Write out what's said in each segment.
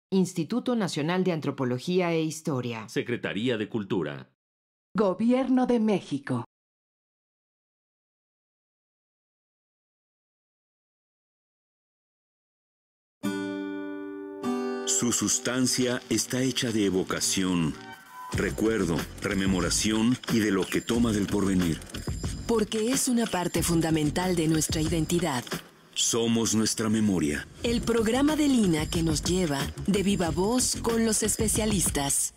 Instituto Nacional de Antropología e Historia. Secretaría de Cultura. Gobierno de México. Su sustancia está hecha de evocación, recuerdo, rememoración y de lo que toma del porvenir. Porque es una parte fundamental de nuestra identidad. Somos nuestra memoria. El programa del INA que nos lleva de viva voz con los especialistas.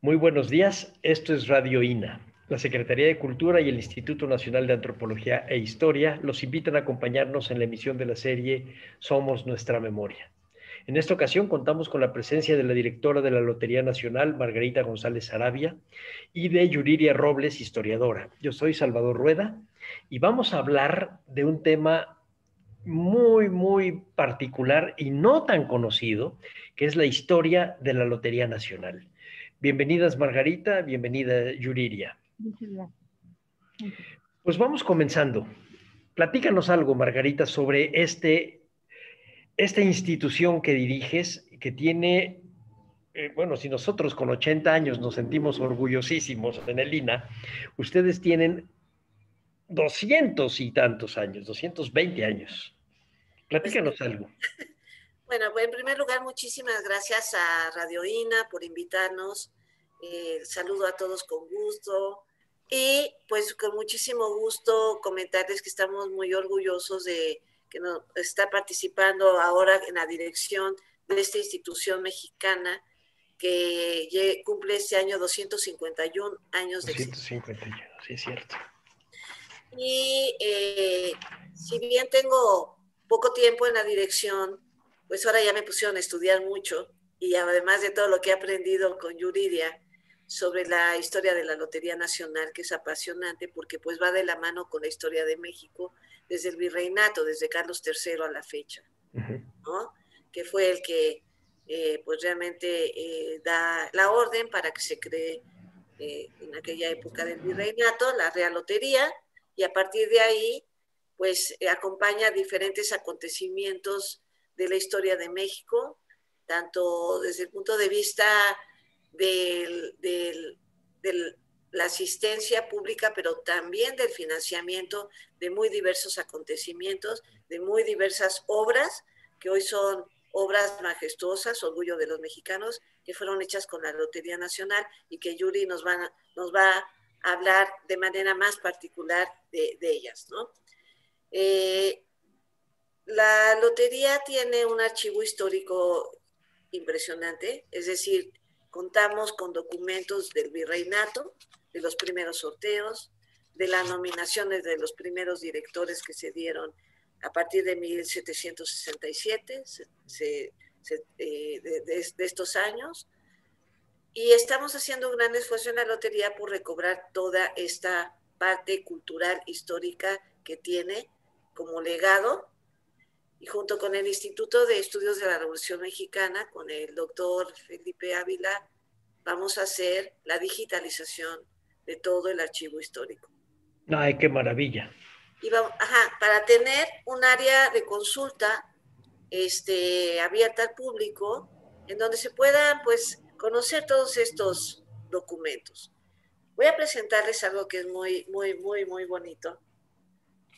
Muy buenos días, esto es Radio INA. La Secretaría de Cultura y el Instituto Nacional de Antropología e Historia los invitan a acompañarnos en la emisión de la serie Somos nuestra memoria. En esta ocasión contamos con la presencia de la directora de la Lotería Nacional, Margarita González Sarabia, y de Yuriria Robles, historiadora. Yo soy Salvador Rueda y vamos a hablar de un tema muy particular y no tan conocido, que es la historia de la Lotería Nacional. Bienvenidas Margarita, bienvenida Yuriria. Muchas gracias. Pues vamos comenzando. Platícanos algo, Margarita, sobre esta institución que diriges, que tiene, bueno, si nosotros con 80 años nos sentimos orgullosísimos en el INA, ustedes tienen 200 y tantos años, 220 años. Platícanos algo. Bueno, en primer lugar, muchísimas gracias a Radio INA por invitarnos. Saludo a todos con gusto. Y pues con muchísimo gusto comentarles que estamos muy orgullosos de que nos está participando ahora en la dirección de esta institución mexicana que cumple este año 251 años de existencia. 251, sí es cierto. Y si bien tengo poco tiempo en la dirección, pues ahora ya me pusieron a estudiar mucho y además de todo lo que he aprendido con Yuriria sobre la historia de la Lotería Nacional, que es apasionante porque pues va de la mano con la historia de México desde el virreinato, desde Carlos III a la fecha, ¿no? Que fue el que pues realmente da la orden para que se cree en aquella época del virreinato la Real Lotería, y a partir de ahí pues acompaña diferentes acontecimientos de la historia de México, tanto desde el punto de vista de la asistencia pública, pero también del financiamiento de muy diversos acontecimientos, de muy diversas obras, que hoy son obras majestuosas, orgullo de los mexicanos, que fueron hechas con la Lotería Nacional y que Yuri nos va a hablar de manera más particular de ellas, ¿no? La lotería tiene un archivo histórico impresionante, es decir, contamos con documentos del virreinato, de los primeros sorteos, de las nominaciones de los primeros directores que se dieron a partir de 1767, de estos años, y estamos haciendo un gran esfuerzo en la lotería por recobrar toda esta parte cultural, histórica que tiene como legado, y junto con el Instituto de Estudios de la Revolución Mexicana, con el doctor Felipe Ávila, vamos a hacer la digitalización de todo el archivo histórico. ¡Ay, qué maravilla! Y para tener un área de consulta abierta al público, en donde se puedan pues, conocer todos estos documentos. Voy a presentarles algo que es muy bonito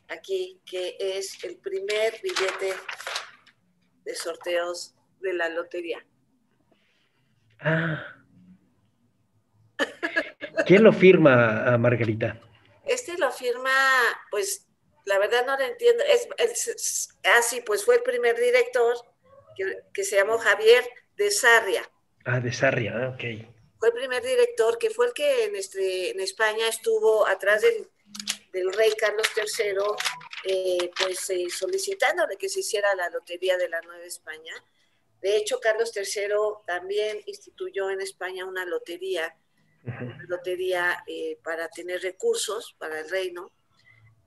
aquí, que es el primer billete de sorteos de la lotería. ¿Quién lo firma, Margarita? Lo firma, pues, la verdad no lo entiendo. Sí, pues fue el primer director que se llamó Javier de Sarria. De Sarria, ok. Fue el primer director, que fue el que en España estuvo atrás del rey Carlos III, solicitándole que se hiciera la lotería de la Nueva España. De hecho, Carlos III también instituyó en España una lotería para tener recursos para el reino,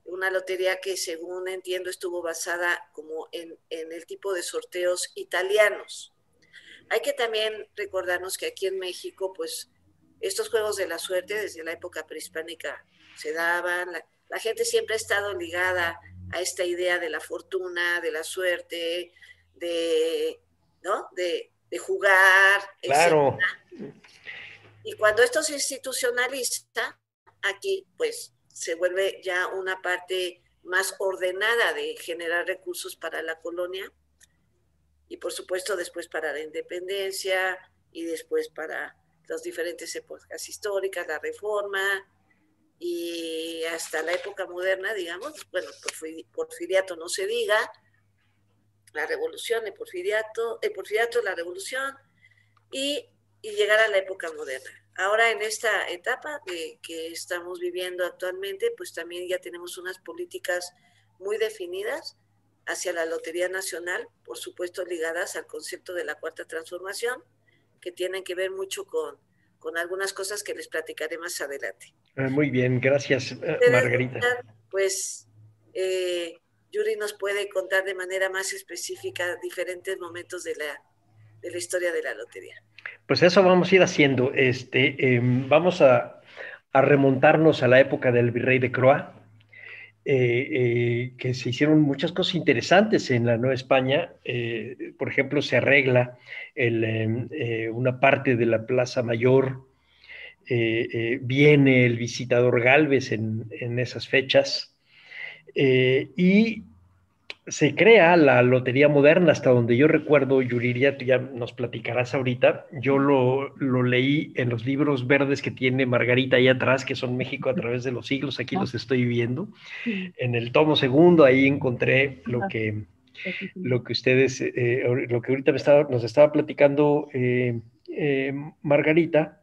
una lotería que según entiendo estuvo basada como en el tipo de sorteos italianos. Hay que también recordarnos que aquí en México, pues, estos juegos de la suerte desde la época prehispánica se daban, la gente siempre ha estado ligada a esta idea de la fortuna, de la suerte, de ¿no? De jugar, Claro. etc. Y cuando esto se institucionaliza, aquí pues se vuelve ya una parte más ordenada de generar recursos para la colonia y por supuesto después para la independencia y después para las diferentes épocas históricas, la reforma y hasta la época moderna, digamos, bueno, porfiriato no se diga, la revolución, el porfiriato, la revolución y llegar a la época moderna. Ahora en esta etapa que estamos viviendo actualmente, pues también ya tenemos unas políticas muy definidas hacia la Lotería Nacional, por supuesto ligadas al concepto de la Cuarta Transformación, que tienen que ver mucho con algunas cosas que les platicaré más adelante. Muy bien, gracias, Margarita. Pues Yuri nos puede contar de manera más específica diferentes momentos de la historia de la lotería. Pues eso vamos a ir haciendo. Vamos a remontarnos a la época del virrey de Croix, que se hicieron muchas cosas interesantes en la Nueva España. Por ejemplo, se arregla una parte de la Plaza Mayor. Viene el visitador Gálvez en esas fechas. Y se crea la Lotería Moderna, hasta donde yo recuerdo, Yuriria, tú ya nos platicarás ahorita. Yo lo leí en los libros verdes que tiene Margarita ahí atrás, que son México a través de los siglos. Aquí los estoy viendo. En el tomo segundo, ahí encontré lo que ustedes, lo que ahorita nos estaba platicando Margarita.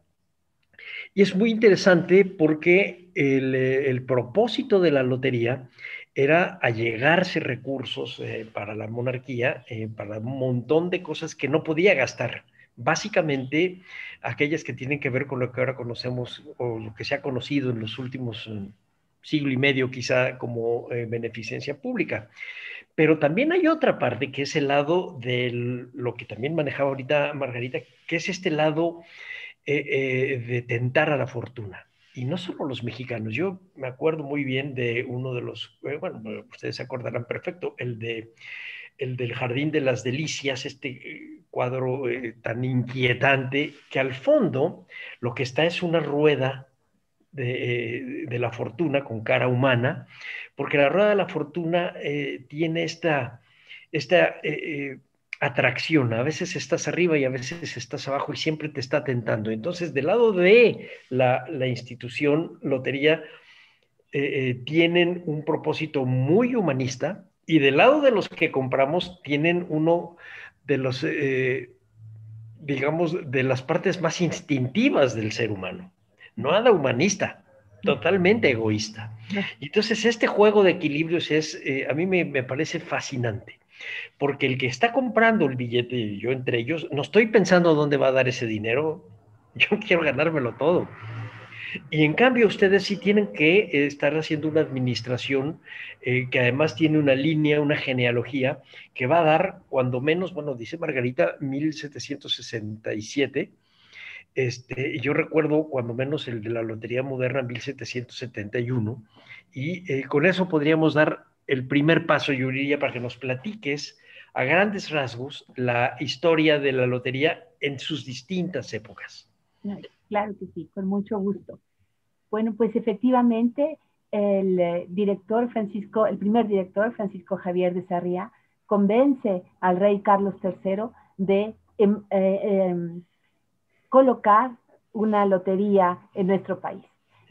Y es muy interesante porque el propósito de la lotería era allegarse recursos para la monarquía, para un montón de cosas que no podía gastar. Básicamente, aquellas que tienen que ver con lo que ahora conocemos o lo que se ha conocido en los últimos siglo y medio quizá como beneficencia pública. Pero también hay otra parte que es el lado de lo que también manejaba ahorita Margarita, que es este lado de tentar a la fortuna. Y no solo los mexicanos. Yo me acuerdo muy bien de uno de los, bueno, ustedes se acordarán perfecto, el del Jardín de las Delicias, este cuadro tan inquietante, que al fondo lo que está es una rueda de la fortuna con cara humana, porque la rueda de la fortuna tiene esta atracción. A veces estás arriba y a veces estás abajo y siempre te está tentando. Entonces, del lado de la institución lotería, tienen un propósito muy humanista, y del lado de los que compramos tienen uno de los, digamos, de las partes más instintivas del ser humano. Nada humanista, totalmente egoísta. Y entonces este juego de equilibrios a mí me parece fascinante. Porque el que está comprando el billete, yo entre ellos, no estoy pensando dónde va a dar ese dinero. Yo quiero ganármelo todo. Y en cambio ustedes sí tienen que estar haciendo una administración que además tiene una línea, una genealogía que va a dar cuando menos, bueno, dice Margarita, 1767. Yo recuerdo cuando menos el de la Lotería Moderna, 1771. Y con eso podríamos dar el primer paso, Yuriria, para que nos platiques a grandes rasgos la historia de la lotería en sus distintas épocas. Claro que sí, con mucho gusto. Bueno, pues efectivamente el primer director, Francisco Javier de Sarriá, convence al rey Carlos III de colocar una lotería en nuestro país.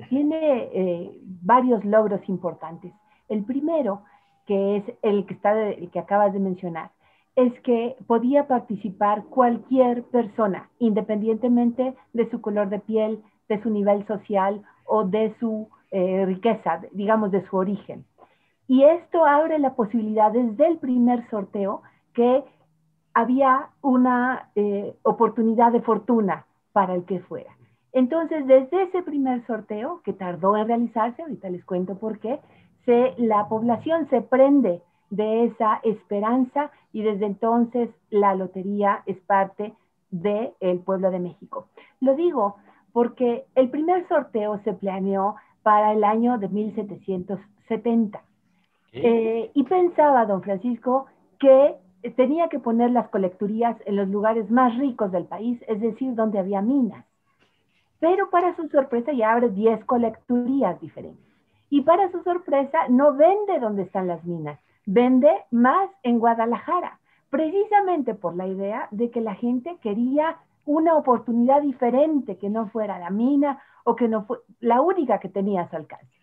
Tiene varios logros importantes. El primero, que es el que acabas de mencionar, es que podía participar cualquier persona, independientemente de su color de piel, de su nivel social o de su riqueza, digamos, de su origen. Y esto abre la posibilidad desde el primer sorteo que había una oportunidad de fortuna para el que fuera. Entonces, desde ese primer sorteo, que tardó en realizarse, ahorita les cuento por qué, la población se prende de esa esperanza y desde entonces la lotería es parte del pueblo de México. Lo digo porque el primer sorteo se planeó para el año de 1770. Y pensaba don Francisco que tenía que poner las colecturías en los lugares más ricos del país, es decir, donde había minas. Pero para su sorpresa ya abre 10 colecturías diferentes. Y para su sorpresa no vende donde están las minas, vende más en Guadalajara, precisamente por la idea de que la gente quería una oportunidad diferente, que no fuera la mina o que no fue la única que tenía a su alcance.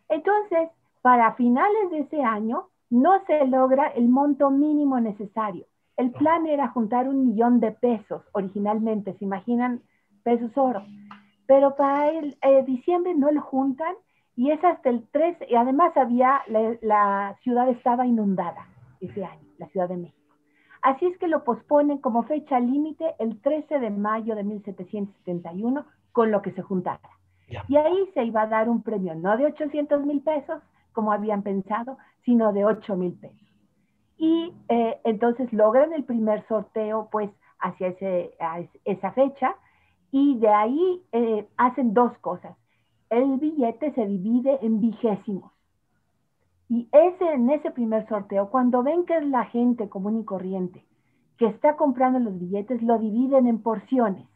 Entonces, para finales de ese año, no se logra el monto mínimo necesario. El plan era juntar 1 millón de pesos originalmente, se imaginan, pesos oro. Pero para diciembre no lo juntan y es hasta el 13, y además la ciudad estaba inundada ese año, la Ciudad de México. Así es que lo posponen como fecha límite el 13 de mayo de 1771 con lo que se juntara. Y ahí se iba a dar un premio no de 800,000 pesos, como habían pensado, sino de 8,000 pesos. Y entonces logran el primer sorteo pues hacia esa fecha, y de ahí hacen 2 cosas. El billete se divide en vigésimos. Y en ese primer sorteo, cuando ven que es la gente común y corriente que está comprando los billetes, lo dividen en porciones.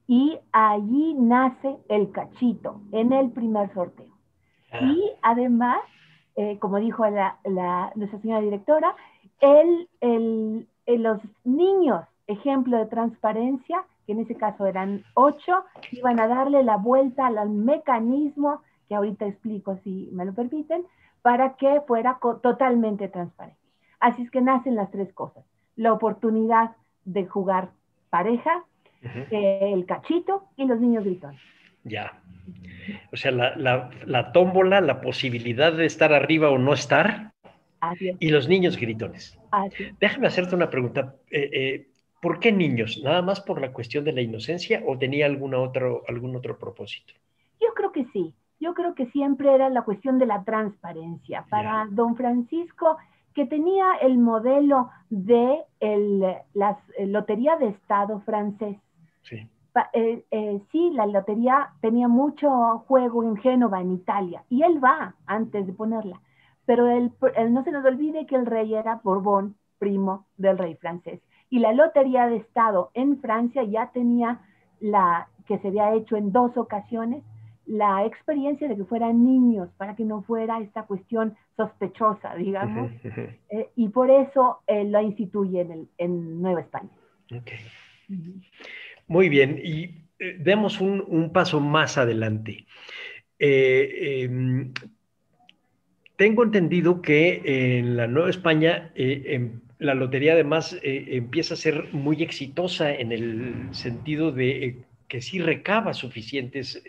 Y allí nace el cachito, en el primer sorteo. Y además, como dijo nuestra señora directora, los niños, ejemplo de transparencia, que en ese caso eran 8, iban a darle la vuelta al mecanismo, que ahorita explico si me lo permiten, para que fuera totalmente transparente. Así es que nacen las 3 cosas. La oportunidad de jugar pareja, el cachito y los niños gritones. Ya. O sea, la tómbola, la posibilidad de estar arriba o no estar, y los niños gritones. Déjame hacerte una pregunta. ¿Por qué niños? ¿Nada más por la cuestión de la inocencia o tenía algún otro propósito? Yo creo que sí. Yo creo que siempre era la cuestión de la transparencia. Para don Francisco, que tenía el modelo de la Lotería de Estado francés. Sí. Sí, la lotería tenía mucho juego en Génova, en Italia, y él va antes de ponerla. Pero no se nos olvide que el rey era Borbón, primo del rey francés. Y la Lotería de Estado en Francia ya tenía que se había hecho en 2 ocasiones, la experiencia de que fueran niños, para que no fuera esta cuestión sospechosa, digamos, y por eso lo instituye en Nueva España. Okay. Muy bien, y demos un paso más adelante. Tengo entendido que en la Nueva España la lotería además empieza a ser muy exitosa en el sentido de que sí recaba suficientes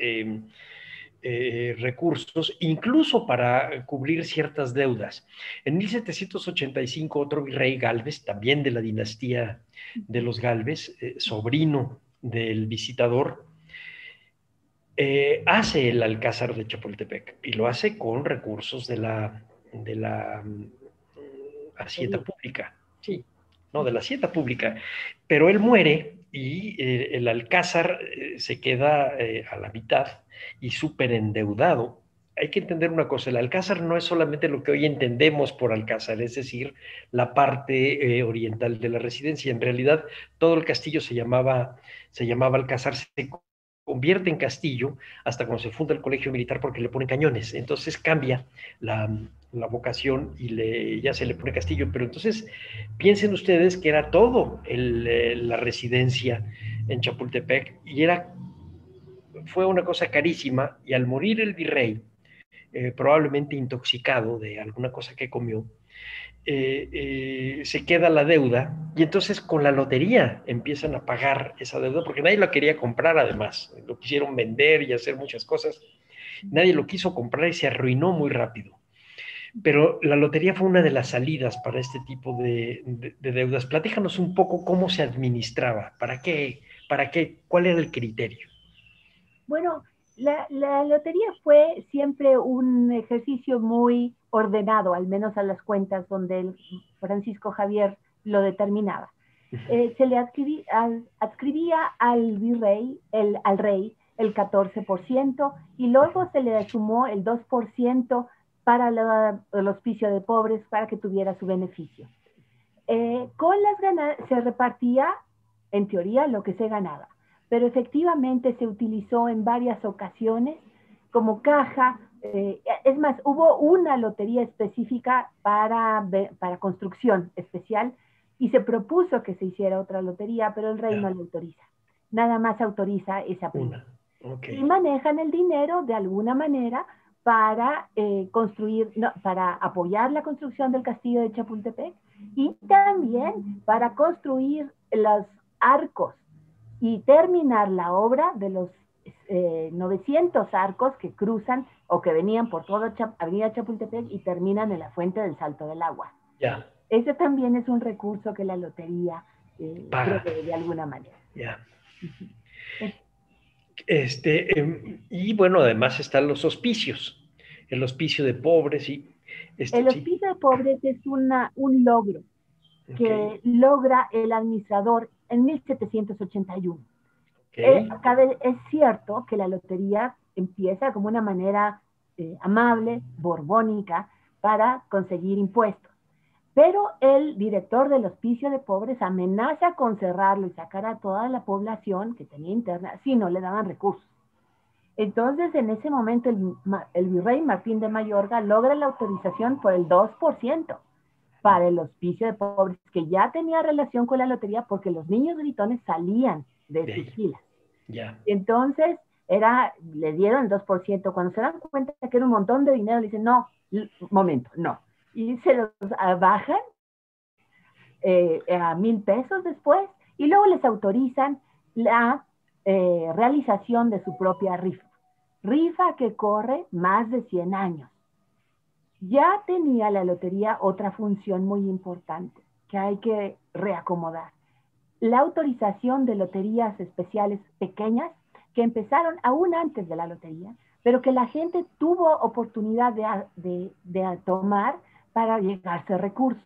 recursos, incluso para cubrir ciertas deudas. En 1785, otro virrey Gálvez, también de la dinastía de los Gálvez, sobrino del visitador, hace el Alcázar de Chapultepec y lo hace con recursos de la Hacienda Pública. Sí, no, de la Hacienda Pública. Pero él muere y el Alcázar se queda a la mitad y súper endeudado. Hay que entender una cosa, el Alcázar no es solamente lo que hoy entendemos por Alcázar, es decir, la parte oriental de la residencia. En realidad, todo el castillo se llamaba Alcázar, se convierte en castillo hasta cuando se funda el colegio militar porque le ponen cañones. Entonces cambia la vocación y ya se le pone castillo. Pero entonces piensen ustedes que era todo la residencia en Chapultepec y fue una cosa carísima, y al morir el virrey, probablemente intoxicado de alguna cosa que comió, se queda la deuda, y entonces con la lotería empiezan a pagar esa deuda, porque nadie la quería comprar. Además, lo quisieron vender y hacer muchas cosas, nadie lo quiso comprar y se arruinó muy rápido. Pero la lotería fue una de las salidas para este tipo de deudas. Platícanos un poco cómo se administraba, para qué, cuál era el criterio. Bueno, la lotería fue siempre un ejercicio muy ordenado, al menos a las cuentas donde Francisco Javier lo determinaba. Se le adscribía al virrey, al rey, el 14%, y luego se le sumó el 2% para el hospicio de pobres, para que tuviera su beneficio. Con las ganancias se repartía, en teoría, lo que se ganaba, pero efectivamente se utilizó en varias ocasiones como caja. Es más, hubo una lotería específica para construcción especial y se propuso que se hiciera otra lotería, pero el rey no la autoriza. Nada más autoriza esa primera. Okay. Y manejan el dinero de alguna manera para construir, no, para apoyar la construcción del castillo de Chapultepec y también para construir los arcos y terminar la obra de los 900 arcos que cruzan o que venían por toda Avenida Chapultepec y terminan en la Fuente del Salto del Agua. Ya. Ese también es un recurso que la lotería provee de alguna manera. Ya. Y bueno, además están los hospicios. El hospicio de pobres y... el hospicio de pobres es un logro que logra el administrador en 1781. Es cierto que la lotería empieza como una manera amable, borbónica, para conseguir impuestos. Pero el director del hospicio de pobres amenaza con cerrarlo y sacar a toda la población que tenía interna si no le daban recursos. Entonces, en ese momento, el virrey Martín de Mayorga logra la autorización por el 2% para el hospicio de pobres, que ya tenía relación con la lotería porque los niños gritones salían de sus filas. Entonces, le dieron el 2%. Cuando se dan cuenta que era un montón de dinero, le dicen, no, momento, no. Y se los bajan a 1,000 pesos después, y luego les autorizan la realización de su propia rifa. Rifa que corre más de 100 años. Ya tenía la lotería otra función muy importante que hay que reacomodar. La autorización de loterías especiales pequeñas que empezaron aún antes de la lotería, pero que la gente tuvo oportunidad de tomar para llegarse recursos.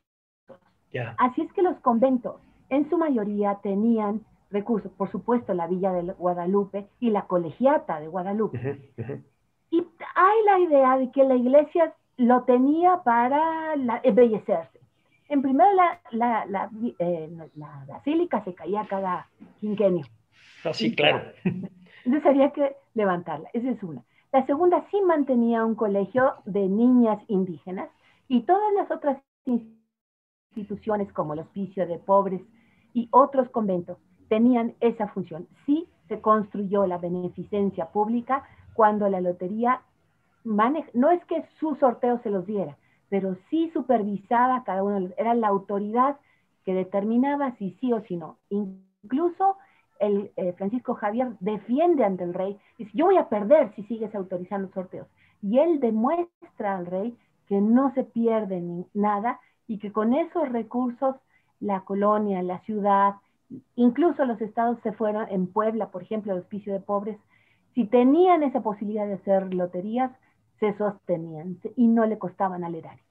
Así es que los conventos en su mayoría tenían recursos, por supuesto la Villa de Guadalupe y la Colegiata de Guadalupe. Y hay la idea de que la iglesia lo tenía para embellecerse. En primero, la basílica se caía cada quinquenio. Sí, claro. Entonces había que levantarla, esa es una. La segunda, sí mantenía un colegio de niñas indígenas y todas las otras instituciones como el hospicio de pobres y otros conventos tenían esa función. Sí se construyó la beneficencia pública cuando la lotería no es que sus sorteos se los diera, pero sí supervisaba cada uno de los, era la autoridad que determinaba si sí o si no. Incluso el Francisco Javier defiende ante el rey, dice, yo voy a perder si sigues autorizando sorteos. Y él demuestra al rey que no se pierde nada y que con esos recursos la colonia, la ciudad, incluso los estados se fueron, en Puebla, por ejemplo, el hospicio de pobres, si tenían esa posibilidad de hacer loterías, se sostenían y no le costaban al erario.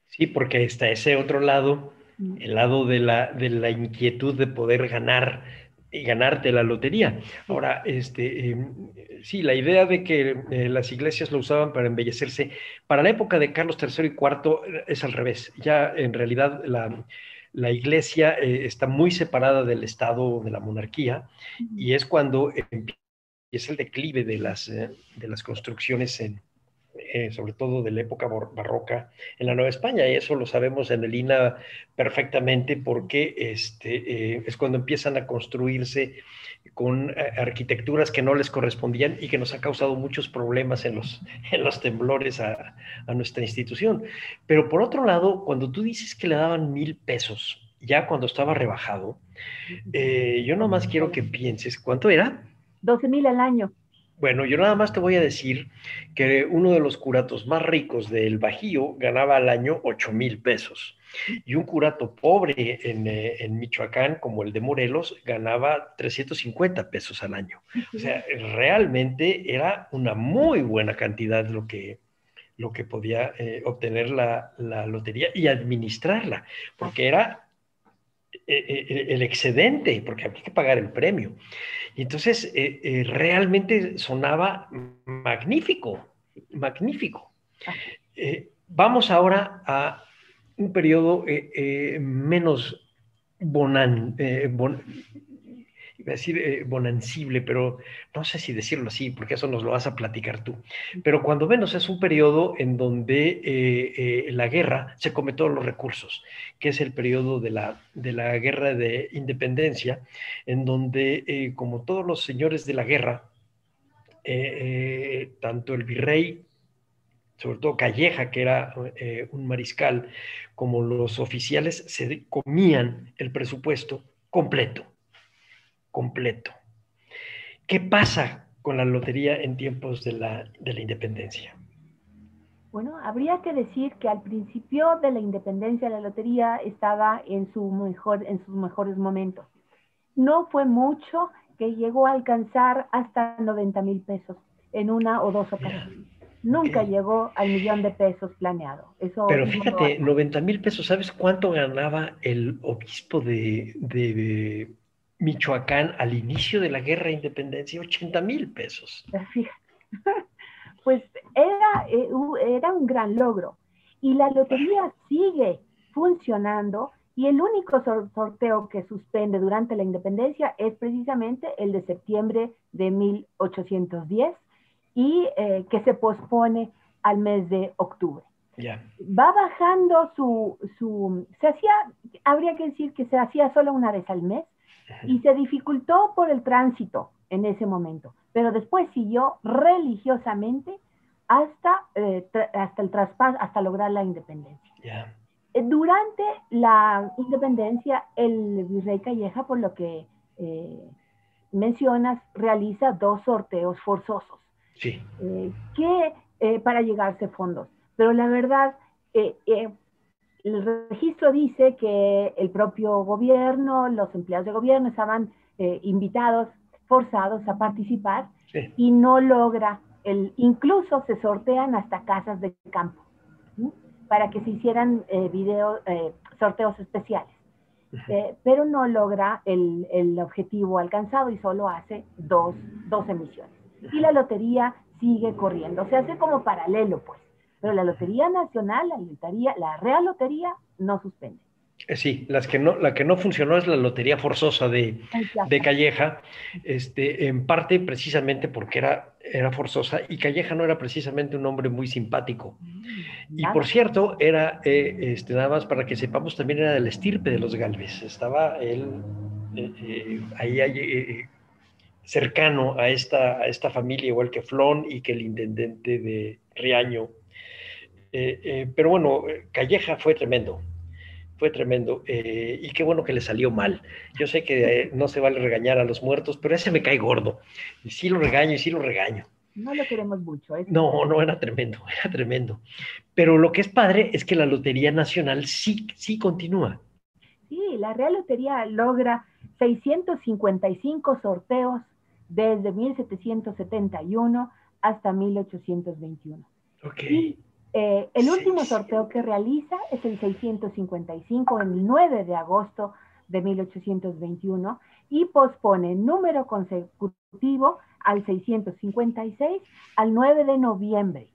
Sí, porque está ese otro lado, el lado de la inquietud de poder ganar y ganarte la lotería. Ahora, sí, la idea de que las iglesias lo usaban para embellecerse, para la época de Carlos III y IV es al revés. Ya en realidad la iglesia está muy separada del Estado, de la monarquía, y es cuando empieza el declive de las construcciones sobre todo de la época barroca en la Nueva España, y eso lo sabemos en el INA perfectamente porque es cuando empiezan a construirse con arquitecturas que no les correspondían y que nos ha causado muchos problemas en los temblores a nuestra institución. Pero por otro lado, cuando tú dices que le daban 1,000 pesos, ya cuando estaba rebajado, yo nomás quiero que pienses, ¿cuánto era? 12,000 al año. Bueno, yo nada más te voy a decir que uno de los curatos más ricos del Bajío ganaba al año 8,000 pesos. Y un curato pobre en Michoacán, como el de Morelos, ganaba 350 pesos al año. O sea, realmente era una muy buena cantidad lo que podía obtener la lotería y administrarla, porque era el excedente, porque había que pagar el premio. Y entonces realmente sonaba magnífico, magnífico. Vamos ahora a un periodo menos iba a decir bonancible, pero no sé si decirlo así, porque eso nos lo vas a platicar tú. Pero cuando menos es un periodo en donde la guerra se come todos los recursos, que es el periodo de la guerra de independencia, en donde, como todos los señores de la guerra, tanto el virrey, sobre todo Calleja, que era un mariscal, como los oficiales, se comían el presupuesto completo. ¿Qué pasa con la lotería en tiempos de la independencia? Bueno, habría que decir que al principio de la independencia la lotería estaba en sus mejores momentos. No fue mucho, que llegó a alcanzar hasta 90,000 pesos en una o dos ocasiones. Nunca llegó al 1,000,000 de pesos planeado. Eso pero no fíjate, 90,000 pesos, ¿sabes cuánto ganaba el obispo de Michoacán al inicio de la guerra de independencia? 80,000 pesos. Fíjate. Pues era un gran logro. Y la lotería sigue funcionando, y el único sorteo que suspende durante la independencia es precisamente el de septiembre de 1810, y que se pospone al mes de octubre. Yeah. Va bajando habría que decir que se hacía solo una vez al mes, y se dificultó por el tránsito en ese momento, pero después siguió religiosamente hasta el traspaso, hasta lograr la independencia. Yeah. Durante la independencia, el virrey Calleja, por lo que mencionas, realiza 2 sorteos forzosos. Sí. Para llegarse fondos. Pero la verdad, el registro dice que el propio gobierno, los empleados de gobierno estaban forzados a participar, sí, y no logra, incluso se sortean hasta casas de campo, ¿sí?, para que se hicieran sorteos especiales. Pero no logra el objetivo alcanzado y solo hace dos emisiones. Y la lotería sigue corriendo, se hace como paralelo, pues. Pero la Lotería Nacional, la Real Lotería, no suspende. Sí, la que no funcionó es la lotería forzosa de Calleja, en parte precisamente porque era forzosa, y Calleja no era precisamente un hombre muy simpático. Y por cierto, era, nada más para que sepamos, también era de la estirpe de los Gálvez. Estaba él ahí cercano a esta familia, igual que Flón y que el intendente de Riaño. Pero bueno, Calleja fue tremendo, y qué bueno que le salió mal. Yo sé que no se vale regañar a los muertos, pero ese me cae gordo, y sí lo regaño. No lo queremos mucho. No, era tremendo, pero lo que es padre es que la Lotería Nacional sí continúa. Sí, la Real Lotería logra 655 sorteos desde 1771 hasta 1821. Okay. Y el último sorteo que realiza es el 655, el 9 de agosto de 1821, y pospone número consecutivo al 656 al 9 de noviembre.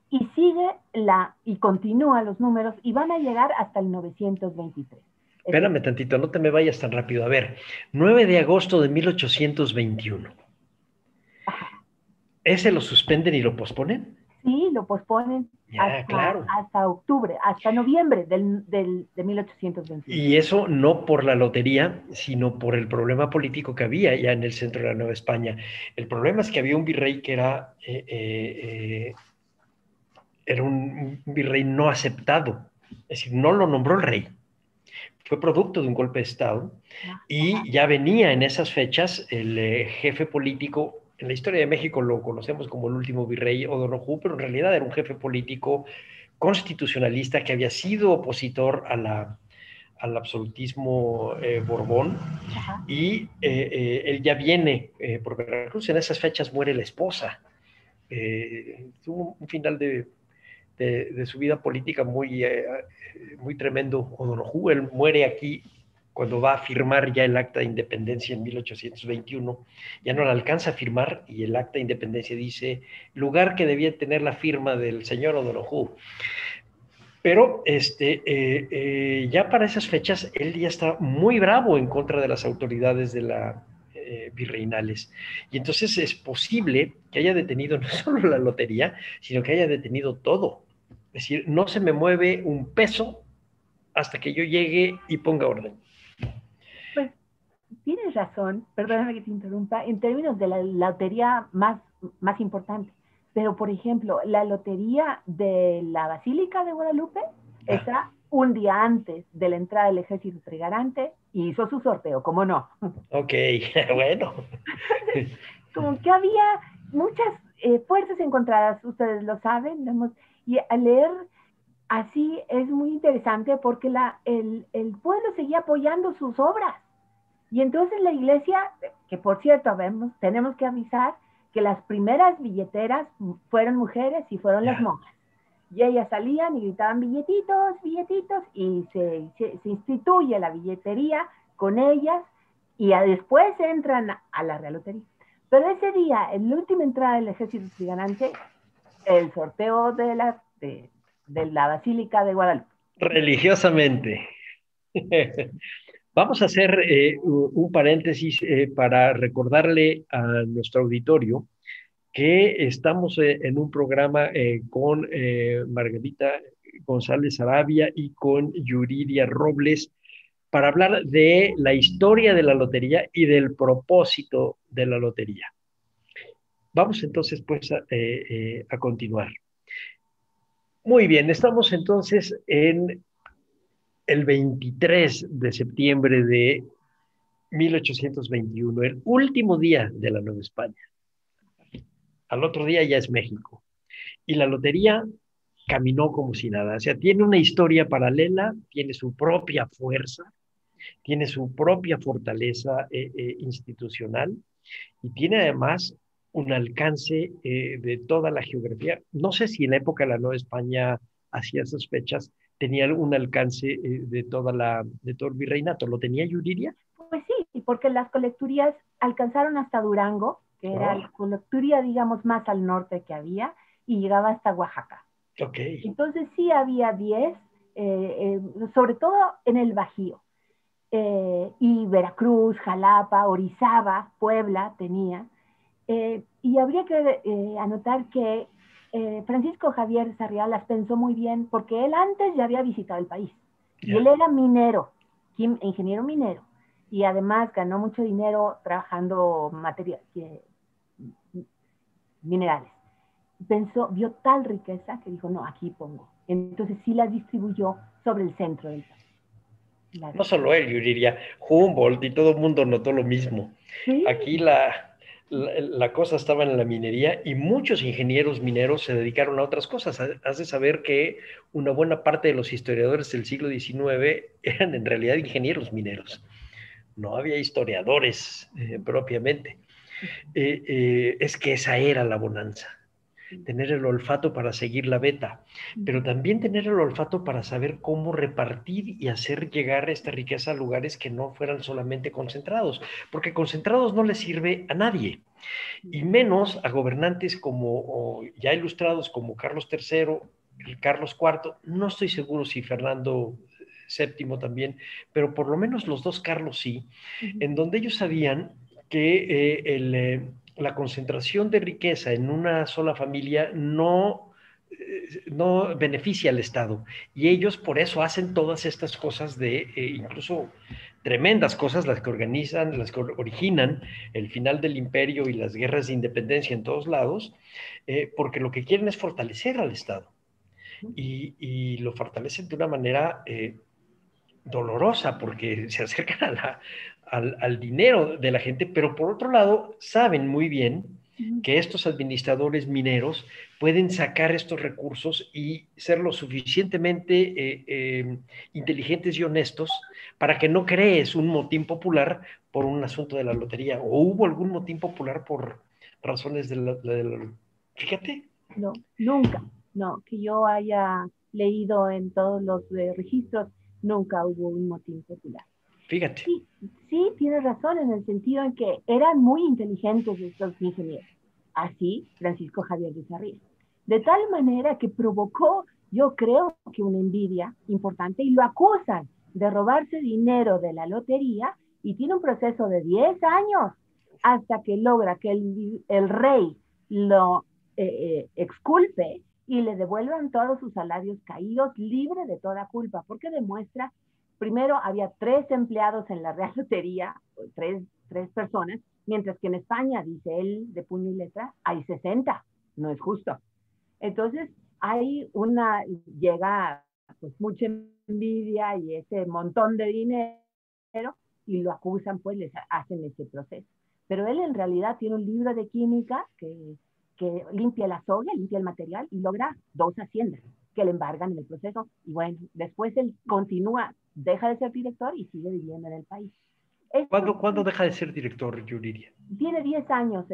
Y continúa los números, y van a llegar hasta el 923. Espérame tantito, no te me vayas tan rápido. A ver, 9 de agosto de 1821. ¿Ese lo suspenden y lo posponen? Sí, lo posponen hasta octubre, hasta noviembre de 1821. Y eso no por la lotería, sino por el problema político que había ya en el centro de la Nueva España. El problema es que había un virrey que era un virrey no aceptado, es decir, no lo nombró el rey. Fue producto de un golpe de Estado, y ya venía en esas fechas el jefe político. En la historia de México lo conocemos como el último virrey O'Donoghue, pero en realidad era un jefe político constitucionalista que había sido opositor al absolutismo Borbón. Y él ya viene por Veracruz. En esas fechas muere la esposa. Tuvo un final de su vida política muy tremendo O'Donoghue. Él muere aquí cuando va a firmar ya el acta de independencia en 1821. Ya no la alcanza a firmar, y el acta de independencia dice lugar que debía tener la firma del señor O'Donoghue. Pero ya para esas fechas, él ya está muy bravo en contra de las autoridades de la virreinales. Y entonces es posible que haya detenido no solo la lotería, sino que haya detenido todo. Es decir, no se me mueve un peso hasta que yo llegue y ponga orden. Pues tienes razón, perdóname que te interrumpa, en términos de la lotería más importante. Pero, por ejemplo, la lotería de la Basílica de Guadalupe, esa un día antes de la entrada del ejército trigarante, hizo su sorteo, ¿cómo no? Ok, bueno. Como que había muchas fuerzas encontradas, ustedes lo saben, y al leer así es muy interesante porque el pueblo seguía apoyando sus obras. Y entonces la iglesia, que por cierto, tenemos que avisar que las primeras billeteras fueron mujeres y fueron las monjas. Y ellas salían y gritaban billetitos, billetitos, y se instituye la billetería con ellas, y después entran a la Real Lotería. Pero ese día, en la última entrada del ejército trigarante, el sorteo de la Basílica de Guadalupe. Religiosamente. Vamos a hacer un paréntesis para recordarle a nuestro auditorio que estamos en un programa con Margarita González Arabia y con Yuridia Robles para hablar de la historia de la lotería y del propósito de la lotería. Vamos entonces pues a continuar. Muy bien, estamos entonces en el 23 de septiembre de 1821, el último día de la Nueva España. Al otro día ya es México. Y la lotería caminó como si nada. O sea, tiene una historia paralela, tiene su propia fuerza, tiene su propia fortaleza institucional y tiene además un alcance de toda la geografía. No sé si en la época de la Nueva España, hacia esas fechas, tenía un alcance de todo el virreinato. ¿Lo tenía Yuridia? Pues sí, porque las colecturías alcanzaron hasta Durango, que era la colecturía, digamos, más al norte que había, y llegaba hasta Oaxaca. Okay. Entonces sí había 10, sobre todo en el Bajío. Y Veracruz, Jalapa, Orizaba, Puebla tenía. Y habría que anotar que Francisco Javier Sarriá las pensó muy bien, porque él antes ya había visitado el país. Y él era minero, ingeniero minero. Y además ganó mucho dinero trabajando minerales. Vio tal riqueza que dijo, no, aquí pongo. Entonces sí las distribuyó sobre el centro del país. No solo él, yo diría, Humboldt y todo el mundo notó lo mismo. ¿Sí? Aquí la cosa estaba en la minería y muchos ingenieros mineros se dedicaron a otras cosas. Has de saber que una buena parte de los historiadores del siglo XIX eran en realidad ingenieros mineros. No había historiadores propiamente. Es que esa era la bonanza. Tener el olfato para seguir la veta, pero también tener el olfato para saber cómo repartir y hacer llegar esta riqueza a lugares que no fueran solamente concentrados, porque concentrados no les sirve a nadie, y menos a gobernantes como ya ilustrados como Carlos III, Carlos IV, no estoy seguro si Fernando VII también, pero por lo menos los dos Carlos sí, en donde ellos sabían que la concentración de riqueza en una sola familia no beneficia al Estado. Y ellos por eso hacen todas estas cosas incluso tremendas cosas, las que organizan, las que originan el final del imperio y las guerras de independencia en todos lados, porque lo que quieren es fortalecer al Estado. Y lo fortalecen de una manera dolorosa, porque se acercan al dinero de la gente, pero por otro lado saben muy bien que estos administradores mineros pueden sacar estos recursos y ser lo suficientemente inteligentes y honestos para que no crees un motín popular por un asunto de la lotería, o hubo algún motín popular por razones de la fíjate. No, nunca, no, que yo haya leído en todos los registros, nunca hubo un motín popular. Fíjate. Sí, tienes razón en el sentido en que eran muy inteligentes estos ingenieros. Así Francisco Javier de Sarriá. De tal manera que provocó yo creo que una envidia importante, y lo acusan de robarse dinero de la lotería, y tiene un proceso de 10 años hasta que logra que el rey lo exculpe y le devuelvan todos sus salarios caídos, libre de toda culpa, porque demuestra, primero, había 3 empleados en la Real Lotería, tres personas, mientras que en España, dice él de puño y letra, hay 60, no es justo. Entonces, llega pues mucha envidia y ese montón de dinero, y lo acusan, pues les hacen ese proceso. Pero él en realidad tiene un libro de química que limpia la soga, limpia el material y logra 2 haciendas que le embargan en el proceso. Y bueno, después él continúa, deja de ser director y sigue viviendo en el país. ¿Cuándo deja de ser director, Yuridia? Tiene 10 años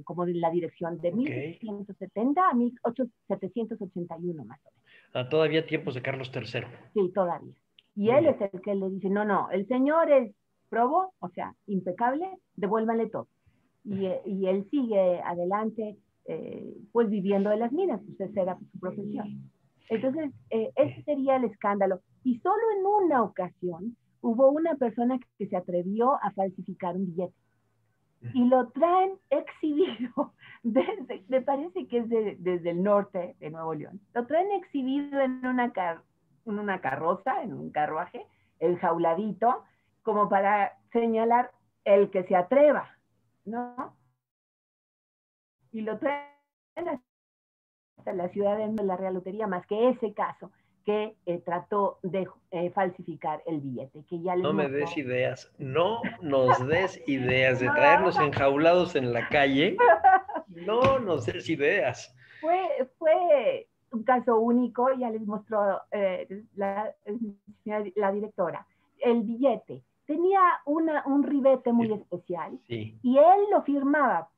como en la dirección, de 1770 a 1781 más o menos. Todavía tiempos de Carlos III. Sí, todavía. Y él es el que le dice, no, el señor es probó, o sea, impecable, devuélvanle todo. Y él sigue adelante, pues viviendo de las minas, pues esa era su profesión. Entonces, ese sería el escándalo. Y solo en una ocasión hubo una persona que se atrevió a falsificar un billete. Y lo traen exhibido, me parece que es desde el norte de Nuevo León. Lo traen exhibido en una carroza, en un carruaje, enjauladito, como para señalar el que se atreva, ¿no? Y lo traen hasta la ciudad de la Real Lotería, más que ese caso que trató de falsificar el billete, que ya les me des ideas, no nos des ideas de traerlos enjaulados en la calle, no nos des ideas. Fue un caso único, ya les mostró la directora. El billete tenía un ribete muy especial, sí. Y él lo firmaba,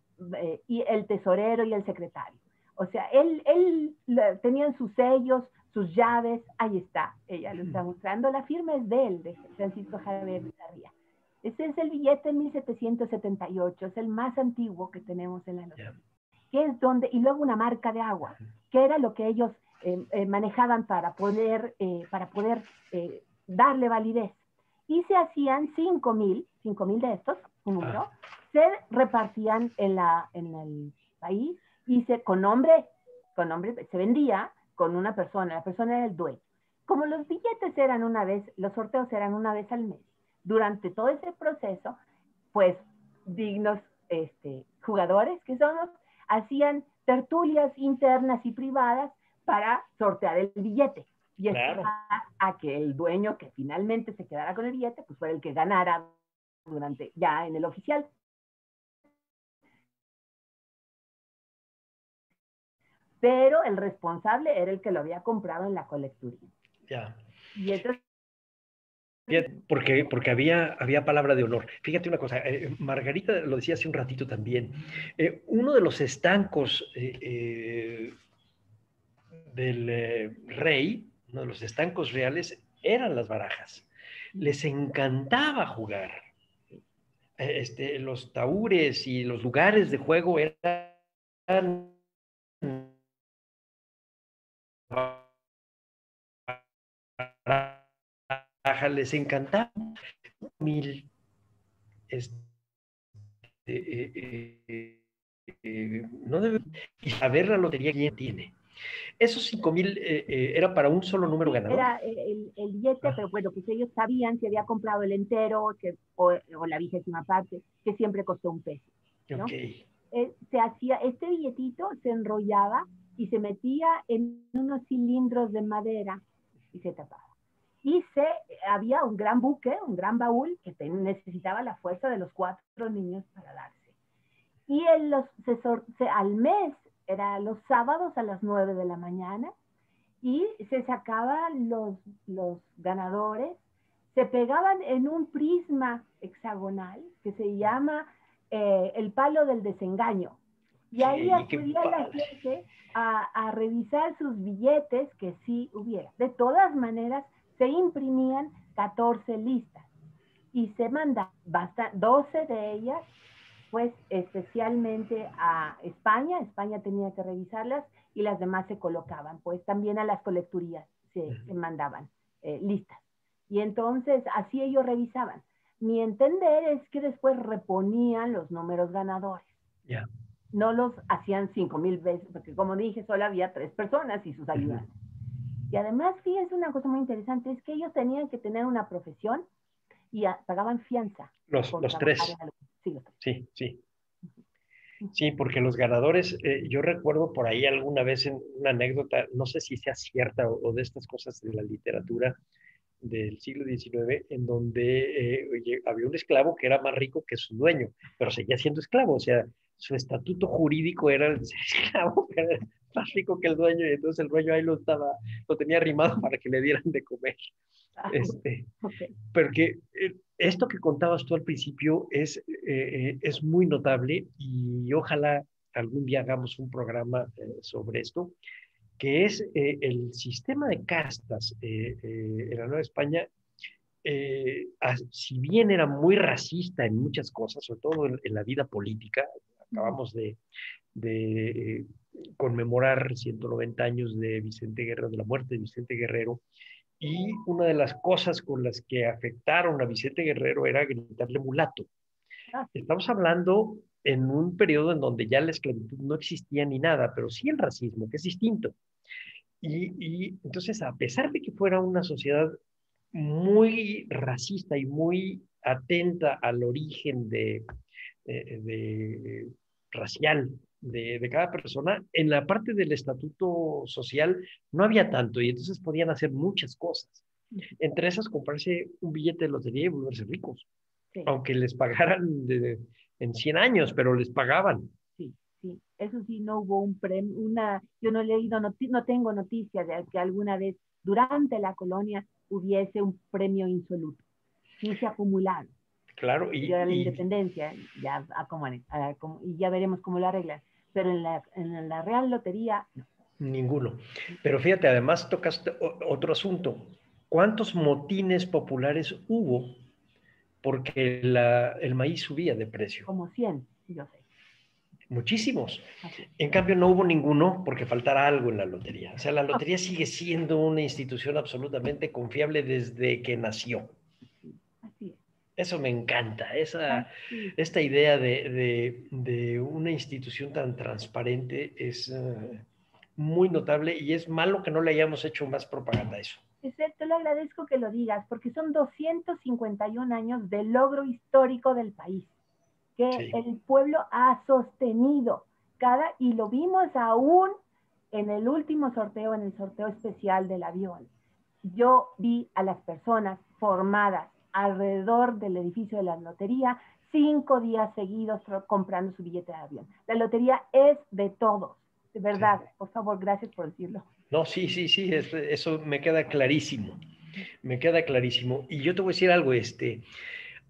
y el tesorero y el secretario. O sea, él tenían sus sellos, sus llaves, ahí está, ella lo está mostrando, la firma es de él, de Francisco Javier Bizarría. Ese es el billete en 1778, es el más antiguo que tenemos en la noticia. Que es y luego una marca de agua, que era lo que ellos manejaban para poder darle validez. Y se hacían 5,000 de estos, un número, se repartían en el país, y con nombre se vendía con una persona, la persona era el dueño. Como los billetes eran los sorteos eran una vez al mes, durante todo ese proceso, pues dignos jugadores que somos, hacían tertulias internas y privadas para sortear el billete y esperar a que el dueño, que finalmente se quedara con el billete, pues fuera el que ganara ya en el oficial. Pero el responsable era el que lo había comprado en la colecturía. Ya. Y entonces, porque había palabra de honor. Fíjate una cosa, Margarita lo decía hace un ratito también. Uno de los estancos del rey, uno de los estancos reales, eran las barajas. Les encantaba jugar. Los tahúres y los lugares de juego eran les encantaba. No debe, y saber la lotería quién tiene. Esos 5,000 era para un solo número ganador. Era el billete, pero bueno, pues ellos sabían si había comprado el entero o la 20ª parte, que siempre costó $1, ¿no? Okay. Se hacía, este billetito se enrollaba y se metía en unos cilindros de madera y se tapaba. Y había un gran buque, un gran baúl, que necesitaba la fuerza de los 4 niños para darse. Y al mes, era los sábados a las 9 de la mañana, y se sacaban los ganadores, se pegaban en un prisma hexagonal que se llama el palo del desengaño. Y ahí acudía la gente a revisar sus billetes, que sí hubiera. De todas maneras, se imprimían 14 listas y se mandaban 12 de ellas, pues especialmente a España. España tenía que revisarlas, y las demás se colocaban, pues también a las colecturías se mandaban listas. Y entonces así ellos revisaban. Mi entender es que después reponían los números ganadores. Ya. No los hacían 5,000 veces, porque como dije, solo había 3 personas y sus ayudantes. Y además, fíjense una cosa muy interesante, es que ellos tenían que tener una profesión y pagaban fianza. Los tres. Sí, los 3. Sí, sí. Sí, porque los ganadores, yo recuerdo por ahí alguna vez en una anécdota, no sé si sea cierta o de estas cosas de la literatura del siglo XIX, en donde había un esclavo que era más rico que su dueño, pero seguía siendo esclavo, o sea, su estatuto jurídico era el ser esclavo, pero era más rico que el dueño, y entonces el dueño ahí lo tenía arrimado para que le dieran de comer. Okay. Porque esto que contabas tú al principio es muy notable y ojalá algún día hagamos un programa sobre esto, que es el sistema de castas en la Nueva España. Si bien era muy racista en muchas cosas, sobre todo en la vida política, acabamos de conmemorar 190 años de Vicente Guerrero, de la muerte de Vicente Guerrero, y una de las cosas con las que afectaron a Vicente Guerrero era gritarle mulato. Estamos hablando en un periodo en donde ya la esclavitud no existía ni nada, pero sí el racismo, que es distinto. Y entonces, a pesar de que fuera una sociedad muy racista y muy atenta al origen racial de cada persona, en la parte del estatuto social no había tanto y entonces podían hacer muchas cosas. Entre esas, comprarse un billete de lotería y volverse ricos. Sí. Aunque les pagaran en 100 años, pero les pagaban. Sí, sí. Eso sí, no hubo un premio, yo no he leído, no tengo noticia de que alguna vez durante la colonia hubiese un premio insoluto. Sí se acumularon. Claro, y la independencia, y ya veremos cómo lo arreglan. Pero en la Real Lotería, no. Ninguno. Pero fíjate, además tocaste otro asunto. ¿Cuántos motines populares hubo porque el maíz subía de precio? Como 100, yo sé. Muchísimos. En cambio, no hubo ninguno porque faltara algo en la lotería. O sea, la lotería sigue siendo una institución absolutamente confiable desde que nació. Así es. Eso me encanta, esta idea de una institución tan transparente es muy notable y es malo que no le hayamos hecho más propaganda a eso. Te lo agradezco que lo digas, porque son 251 años de logro histórico del país, que el pueblo ha sostenido y lo vimos aún en el último sorteo, en el sorteo especial del avión. Yo vi a las personas formadas alrededor del edificio de la lotería 5 días seguidos comprando su billete de avión. La lotería es de todos, de verdad. Sí. Por favor, gracias por decirlo. No, sí, eso me queda clarísimo. Me queda clarísimo. Y yo te voy a decir algo,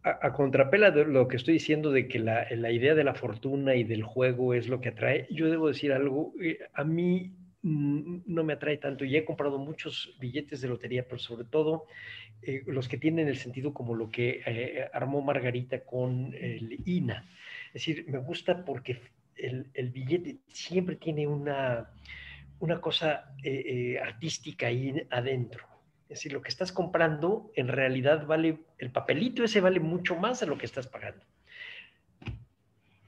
a contrapela de lo que estoy diciendo de que la idea de la fortuna y del juego es lo que atrae, yo debo decir algo, a mí no me atrae tanto y he comprado muchos billetes de lotería, pero sobre todo los que tienen el sentido como lo que armó Margarita con el INA. Es decir, me gusta porque el billete siempre tiene una cosa artística ahí adentro. Es decir, lo que estás comprando en realidad el papelito ese vale mucho más de lo que estás pagando.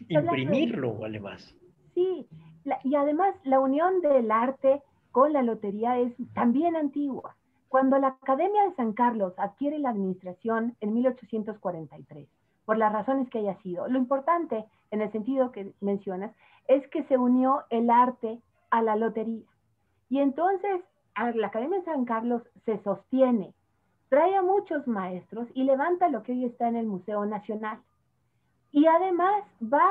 Imprimirlo vale más. Sí, y además la unión del arte con la lotería es también antigua. Cuando la Academia de San Carlos adquiere la administración en 1843, por las razones que haya sido, lo importante, en el sentido que mencionas, es que se unió el arte a la lotería. Y entonces la Academia de San Carlos se sostiene, trae a muchos maestros y levanta lo que hoy está en el Museo Nacional. Y además va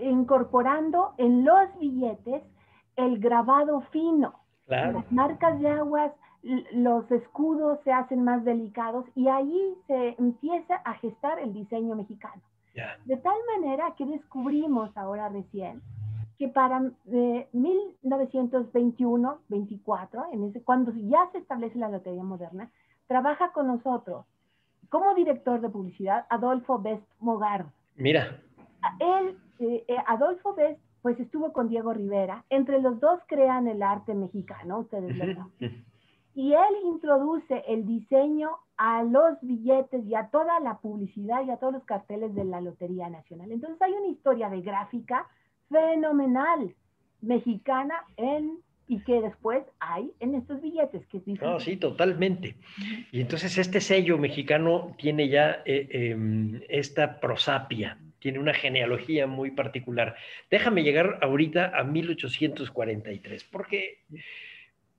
incorporando en los billetes el grabado fino. Claro. Las marcas de aguas, los escudos se hacen más delicados y ahí se empieza a gestar el diseño mexicano. Yeah. De tal manera que descubrimos ahora recién que para 1921-24, cuando ya se establece la Lotería Moderna, trabaja con nosotros como director de publicidad Adolfo Best Mogart. Mira. Adolfo Best pues estuvo con Diego Rivera. Entre los dos crean el arte mexicano, ustedes lo saben. Y él introduce el diseño a los billetes y a toda la publicidad y a todos los carteles de la Lotería Nacional. Entonces hay una historia de gráfica fenomenal mexicana y que después hay en estos billetes. No, sí, totalmente. Y entonces este sello mexicano tiene ya esta prosapia, tiene una genealogía muy particular. Déjame llegar ahorita a 1843, porque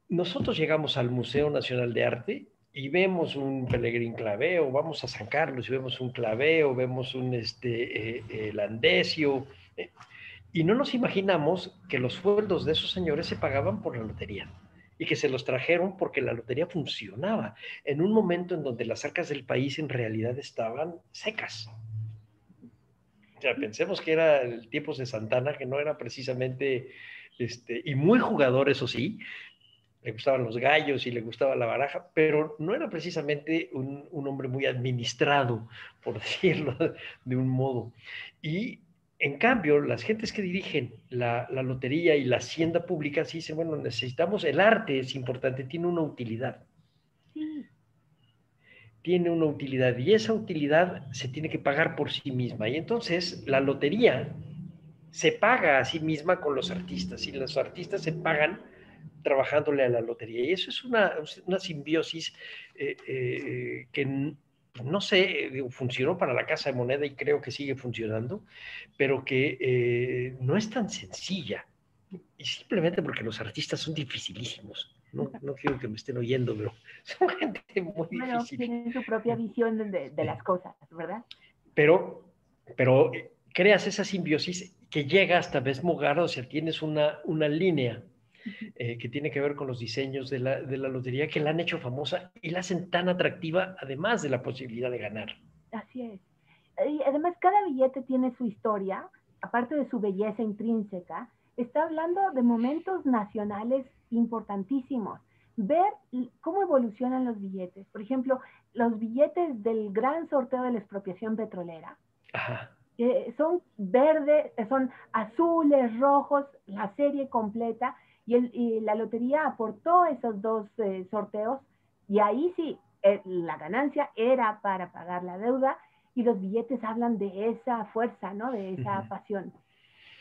nosotros llegamos al Museo Nacional de Arte y vemos un Pelegrín Claveo, vamos a San Carlos y vemos un Claveo, vemos un Landesio, y no nos imaginamos que los sueldos de esos señores se pagaban por la lotería y que se los trajeron porque la lotería funcionaba en un momento en donde las arcas del país en realidad estaban secas. O sea, pensemos que era el tiempos de Santana, que no era precisamente, y muy jugador, eso sí, le gustaban los gallos y le gustaba la baraja, pero no era precisamente un hombre muy administrado, por decirlo de un modo. Y en cambio, las gentes que dirigen la lotería y la hacienda pública sí dicen, bueno, necesitamos, el arte es importante, tiene una utilidad. Sí. Tiene una utilidad y esa utilidad se tiene que pagar por sí misma. Y entonces la lotería se paga a sí misma con los artistas y los artistas se pagan trabajándole a la lotería. Y eso es una simbiosis que no sé, funcionó para la Casa de Moneda y creo que sigue funcionando, pero que no es tan sencilla. Y simplemente porque los artistas son dificilísimos. No quiero que me estén oyendo, pero son gente muy difícil. Tienen su propia visión de las cosas, ¿verdad? Pero creas esa simbiosis que llega hasta Besmogar, o sea, tienes una línea que tiene que ver con los diseños de la lotería que la han hecho famosa y la hacen tan atractiva, además de la posibilidad de ganar. Así es. Y además, cada billete tiene su historia, aparte de su belleza intrínseca, está hablando de momentos nacionales importantísimos. Ver cómo evolucionan los billetes. Por ejemplo, los billetes del gran sorteo de la expropiación petrolera. Ajá. Son verdes, son azules, rojos, la serie completa. Y la lotería aportó esos dos sorteos y ahí sí, la ganancia era para pagar la deuda y los billetes hablan de esa fuerza, ¿no? De esa pasión.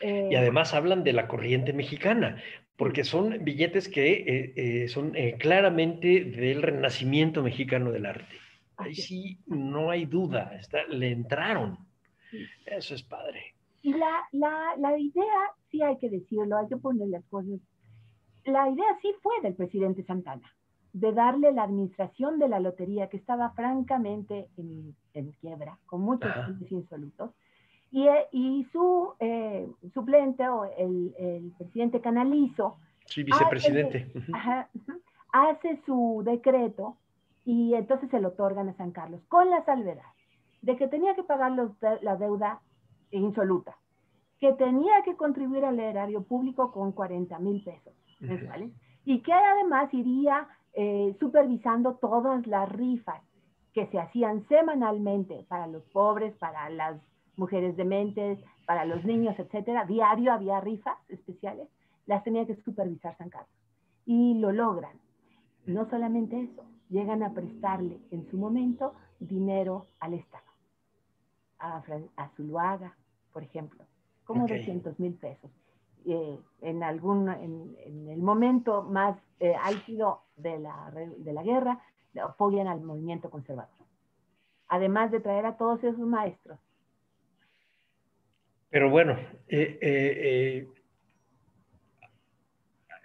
Y además hablan de la corriente mexicana, porque son billetes que son claramente del renacimiento mexicano del arte. Ahí sí no hay duda, le entraron. Sí. Eso es padre. Y la idea, sí hay que decirlo, hay que poner las cosas. La idea sí fue del presidente Santana, de darle la administración de la lotería, que estaba francamente en quiebra, con muchos fondos insolutos, y su suplente, o el presidente Canalizo, sí, vicepresidente, hace su decreto, y entonces se lo otorgan a San Carlos, con la salvedad de que tenía que pagar la deuda insoluta, que tenía que contribuir al erario público con 40,000 pesos. ¿Vale? Y que además iría supervisando todas las rifas que se hacían semanalmente para los pobres, para las mujeres dementes, para los niños, etcétera. Diario había rifas especiales, las tenía que supervisar San Carlos. Y lo logran. No solamente eso, llegan a prestarle en su momento dinero al Estado. A Zuluaga, por ejemplo, como 200,000 pesos. En el momento más álgido de la guerra, apoyan al movimiento conservador. Además de traer a todos esos maestros. Pero bueno,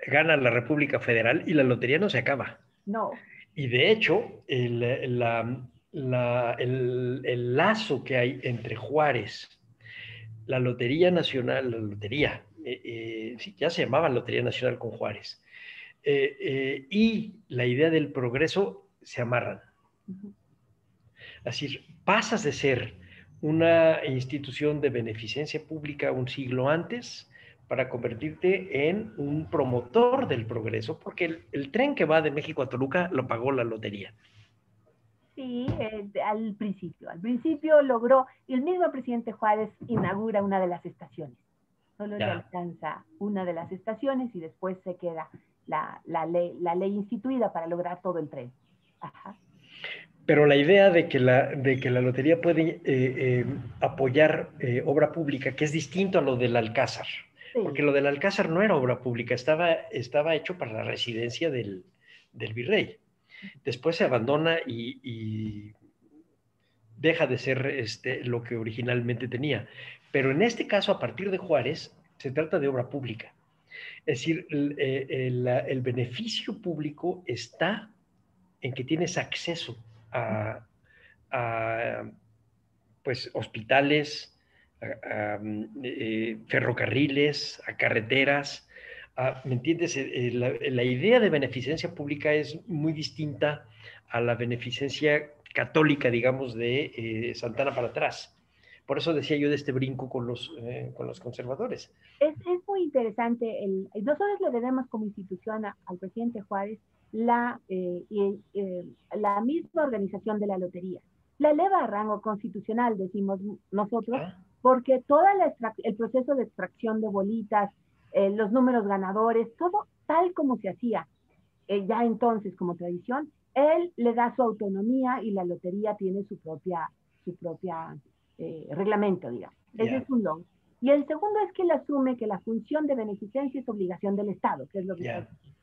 gana la República Federal y la lotería no se acaba. No. Y de hecho, el lazo que hay entre Juárez, la Lotería Nacional, sí, ya se llamaba Lotería Nacional con Juárez, y la idea del progreso se amarran. Así, pasas de ser una institución de beneficencia pública un siglo antes para convertirte en un promotor del progreso, porque el tren que va de México a Toluca lo pagó la lotería. Sí, al principio logró, el mismo presidente Juárez inaugura una de las estaciones. Solo le alcanza una de las estaciones y después se queda la ley instituida para lograr todo el tren. Ajá. Pero la idea de que la lotería puede apoyar obra pública, que es distinto a lo del Alcázar, sí. Porque lo del Alcázar no era obra pública, estaba hecho para la residencia del virrey. Después se abandona y deja de ser lo que originalmente tenía. Pero en este caso, a partir de Juárez, se trata de obra pública. Es decir, el beneficio público está en que tienes acceso a pues, hospitales, ferrocarriles, a carreteras. ¿Me entiendes? La idea de beneficencia pública es muy distinta a la beneficencia católica, digamos, de Santana para atrás. Por eso decía yo de este brinco con los conservadores. Es muy interesante. Nosotros le debemos como institución al presidente Juárez la misma organización de la lotería. La eleva a rango constitucional, decimos nosotros, porque todo el proceso de extracción de bolitas, los números ganadores, todo tal como se hacía ya entonces como tradición, él le da su autonomía y la lotería tiene su propia reglamento, digamos. Ese es un logro. Y el segundo es que él asume que la función de beneficencia es obligación del Estado, que es lo que está diciendo.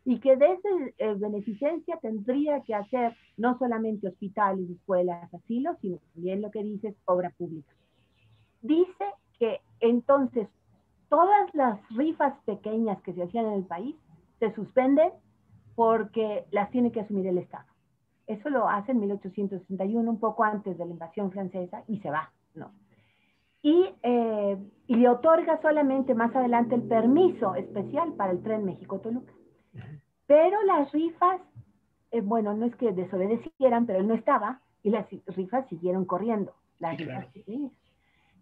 Y que de esa beneficencia tendría que hacer no solamente hospitales, escuelas, asilos, sino también lo que dice es obra pública. Dice que entonces todas las rifas pequeñas que se hacían en el país se suspenden porque las tiene que asumir el Estado. Eso lo hace en 1861, un poco antes de la invasión francesa, y se va, ¿no? Y le otorga solamente más adelante el permiso especial para el tren México-Toluca. Pero las rifas, bueno, no es que desobedecieran, pero él no estaba, y las rifas siguieron corriendo, las rifas pequeñas,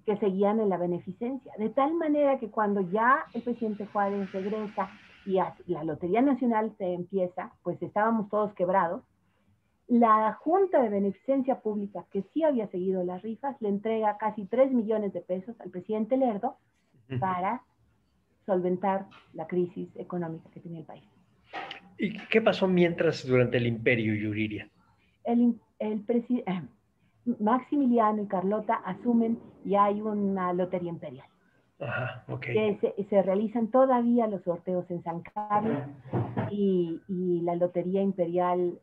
que seguían en la beneficencia. De tal manera que cuando ya el presidente Juárez regresa y la Lotería Nacional se empieza, pues estábamos todos quebrados, la Junta de Beneficencia Pública, que sí había seguido las rifas, le entrega casi 3 millones de pesos al presidente Lerdo para solventar la crisis económica que tenía el país. ¿Y qué pasó durante el imperio, Yuriria? Maximiliano y Carlota asumen y hay una lotería imperial. Ajá, ok. Se realizan todavía los sorteos en San Carlos y la lotería imperial...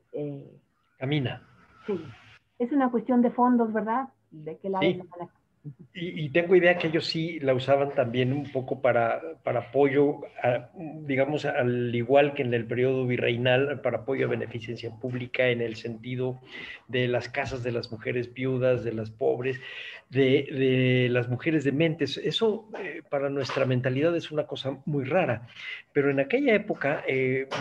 camina. Sí. Es una cuestión de fondos, ¿verdad? ¿De qué lado sí. Y tengo idea que ellos sí la usaban también un poco para apoyo, digamos, al igual que en el periodo virreinal, para apoyo a beneficencia pública en el sentido de las casas de las mujeres viudas, de las pobres, de las mujeres dementes. Eso para nuestra mentalidad es una cosa muy rara, pero en aquella época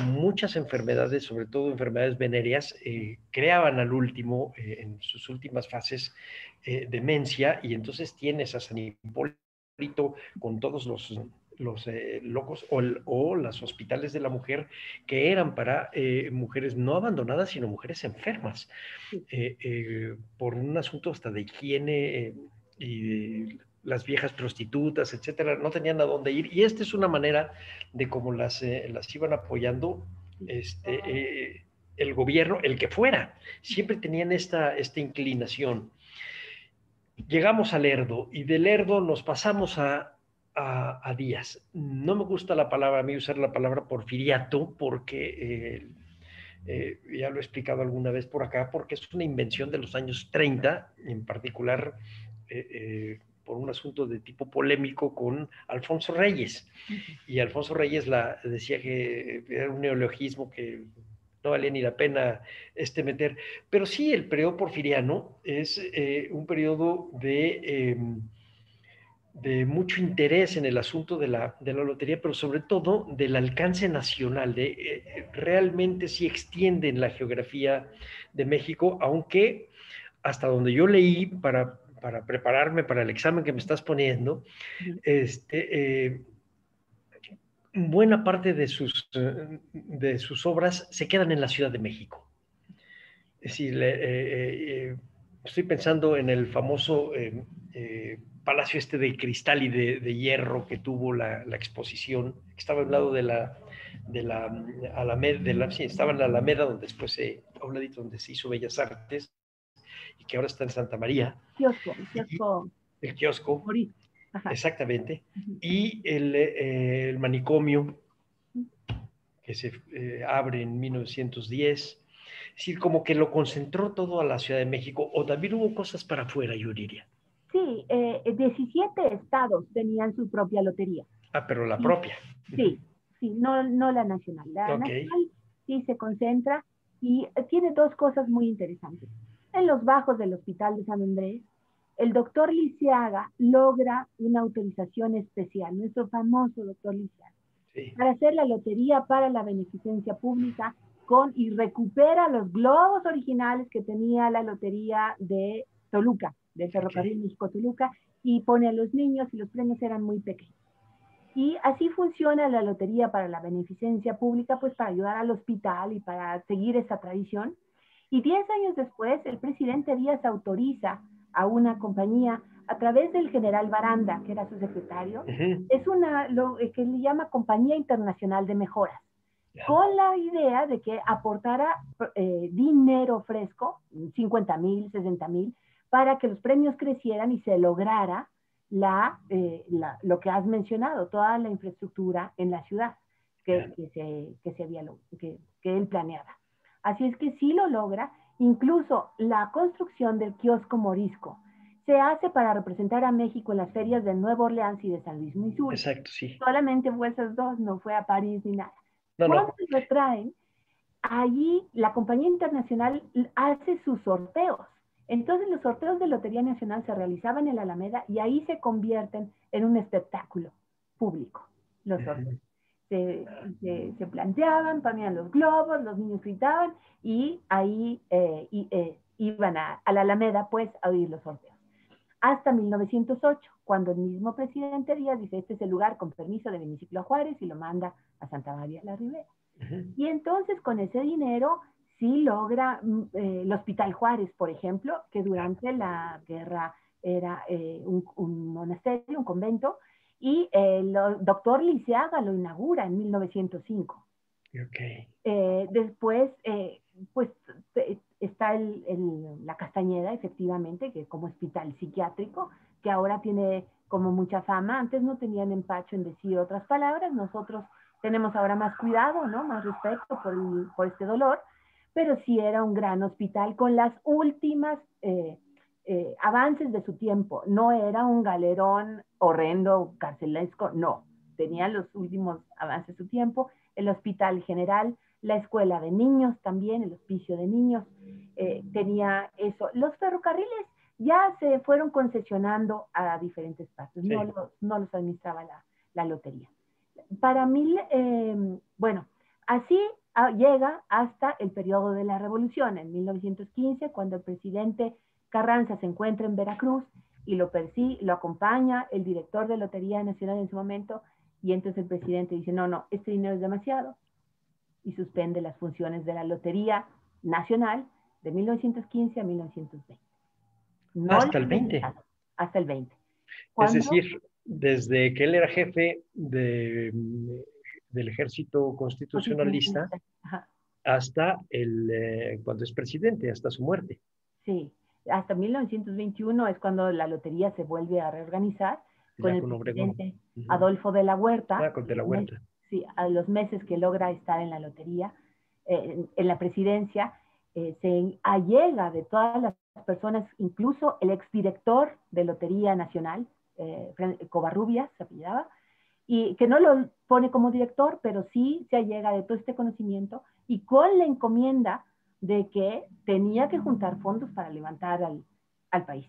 muchas enfermedades, sobre todo enfermedades venéreas, creaban al último, en sus últimas fases, demencia, y entonces tienes a San Hipólito con todos los locos o los hospitales de la mujer que eran para mujeres no abandonadas, sino mujeres enfermas, por un asunto hasta de higiene y las viejas prostitutas, etcétera, no tenían a dónde ir, y esta es una manera de cómo las iban apoyando el gobierno, el que fuera, siempre tenían esta inclinación. Llegamos a Lerdo y de Lerdo nos pasamos a Díaz. No me gusta a mí usar la palabra porfiriato porque ya lo he explicado alguna vez por acá, porque es una invención de los años 30, en particular por un asunto de tipo polémico con Alfonso Reyes. Y Alfonso Reyes decía que era un neologismo que no valía ni la pena meter. Pero sí, el periodo porfiriano es un periodo de mucho interés en el asunto de la lotería, pero sobre todo del alcance nacional, realmente sí extienden la geografía de México, aunque hasta donde yo leí para prepararme para el examen que me estás poniendo, buena parte de sus obras se quedan en la Ciudad de México. Es decir, estoy pensando en el famoso palacio este de cristal y de hierro que tuvo la exposición, que estaba al lado de la Alameda, sí, estaba en la Alameda, donde después, a un ladito donde se hizo Bellas Artes, y que ahora está en Santa María. El kiosco. Ajá. Exactamente. Y el manicomio, que se abre en 1910. Es decir, como que lo concentró todo a la Ciudad de México, o también hubo cosas para afuera, Yuriria. Sí, 17 estados tenían su propia lotería. Ah, pero la propia. Sí, no la nacional. La nacional sí se concentra y tiene dos cosas muy interesantes. En los bajos del Hospital de San Andrés, el doctor Lisiaga logra una autorización especial, nuestro famoso doctor Lisiaga, para hacer la lotería para la beneficencia pública y recupera los globos originales que tenía la lotería de Toluca, del Ferrocarril México-Toluca, y pone a los niños y los premios eran muy pequeños. Y así funciona la lotería para la beneficencia pública, pues para ayudar al hospital y para seguir esa tradición. Y 10 años después, el presidente Díaz autoriza a una compañía, a través del general Baranda, que era su secretario, es lo que le llama Compañía Internacional de Mejoras, con la idea de que aportara dinero fresco, 50,000, 60,000, para que los premios crecieran y se lograra lo que has mencionado, toda la infraestructura en la ciudad que él planeaba. Así es que sí lo logra. Incluso la construcción del kiosco morisco se hace para representar a México en las ferias de Nueva Orleans y de San Luis, Missouri. Exacto, sí. Solamente fue esas dos, no fue a París ni nada. Cuando lo traen, allí la compañía internacional hace sus sorteos. Entonces los sorteos de Lotería Nacional se realizaban en la Alameda y ahí se convierten en un espectáculo público. Los sorteos se planteaban, ponían los globos, los niños gritaban y ahí iban a la Alameda pues a oír los sorteos. Hasta 1908, cuando el mismo presidente Díaz dice, este es el lugar con permiso del Hemiciclo Juárez, y lo manda a Santa María la Ribera. Y entonces con ese dinero sí logra el Hospital Juárez, por ejemplo, que durante la guerra era un monasterio, un convento, y el doctor Lisiaga lo inaugura en 1905. Después, pues está la Castañeda, efectivamente, que es como hospital psiquiátrico, que ahora tiene como mucha fama. Antes no tenían empacho en decir otras palabras. Nosotros tenemos ahora más cuidado, ¿no? Más respeto por este dolor, pero sí era un gran hospital con las últimas avances de su tiempo. No era un galerón horrendo, carcelesco, no. Tenía los últimos avances de su tiempo. El Hospital General, la Escuela de Niños también, el Hospicio de Niños, tenía eso. Los ferrocarriles ya se fueron concesionando a diferentes partes, sí. no los administraba la lotería. Para mí, bueno, así llega hasta el periodo de la Revolución, en 1915, cuando el presidente Carranza se encuentra en Veracruz y lo acompaña el director de Lotería Nacional en ese momento, y entonces el presidente dice, no, este dinero es demasiado, y suspende las funciones de la Lotería Nacional de 1915 a 1920. No hasta el 20. Hasta el 20. Es decir, desde que él era jefe del ejército constitucionalista hasta cuando es presidente, hasta su muerte. Sí, hasta 1921 es cuando la lotería se vuelve a reorganizar con el presidente Adolfo de la Huerta. Con de la Huerta. Sí, a los meses que logra estar en la lotería, en la presidencia, se allega de todas las personas, incluso el exdirector de Lotería Nacional, Covarrubias, se apellidaba, y que no lo pone como director, pero sí se allega de todo este conocimiento y con la encomienda de que tenía que juntar fondos para levantar al país.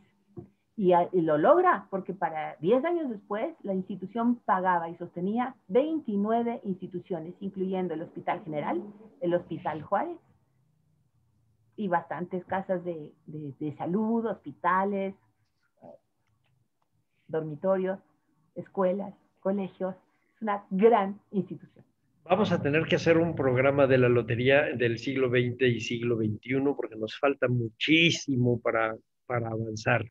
Y lo logra, porque para 10 años después la institución pagaba y sostenía 29 instituciones, incluyendo el Hospital General, el Hospital Juárez, y bastantes casas de salud, hospitales, dormitorios, escuelas, colegios. Es una gran institución. Vamos a tener que hacer un programa de la lotería del siglo XX y siglo XXI porque nos falta muchísimo para avanzar.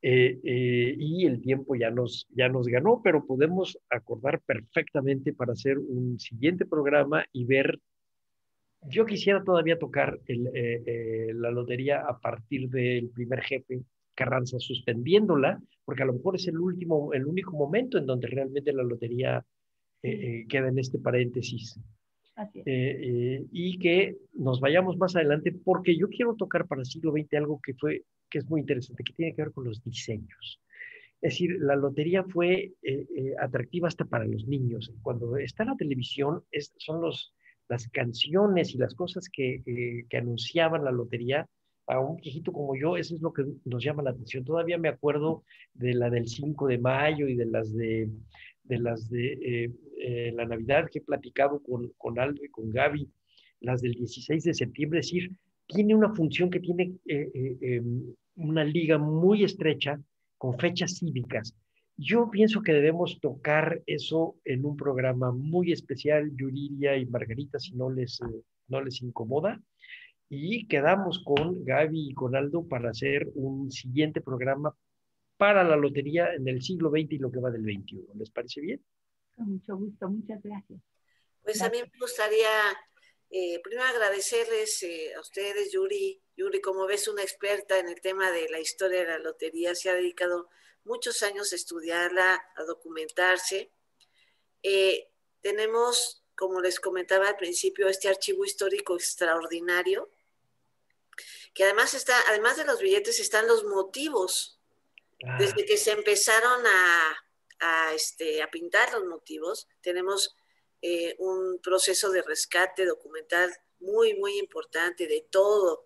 y el tiempo ya nos ganó, pero podemos acordar perfectamente para hacer un siguiente programa y ver. Yo quisiera todavía tocar la lotería a partir del primer jefe, Carranza, suspendiéndola, porque a lo mejor es el único momento en donde realmente la lotería queda en este paréntesis. Así es. Y que nos vayamos más adelante, porque yo quiero tocar para el siglo XX algo que es muy interesante, que tiene que ver con los diseños. Es decir, la lotería fue atractiva hasta para los niños. Cuando está en la televisión, son las canciones y las cosas que anunciaban la lotería. A un viejito como yo, eso es lo que nos llama la atención. Todavía me acuerdo de la del 5 de mayo y de las de la Navidad que he platicado con Aldo y con Gaby, las del 16 de septiembre. Es decir, tiene una función que tiene una liga muy estrecha con fechas cívicas. Yo pienso que debemos tocar eso en un programa muy especial, Yuridia y Margarita, si no les incomoda. Y quedamos con Gaby y con Aldo para hacer un siguiente programa para la lotería en el siglo XX y lo que va del XXI. ¿Les parece bien? Con mucho gusto, muchas gracias. Pues Gracias. a mí me gustaría primero agradecerles a ustedes, Yuri. Yuri, como ves, una experta en el tema de la historia de la lotería, se ha dedicado muchos años a estudiarla, a documentarse. Tenemos, como les comentaba al principio, este archivo histórico extraordinario, que además de los billetes, están los motivos. Desde que se empezaron a pintar los motivos, tenemos un proceso de rescate documental muy, muy importante de todo.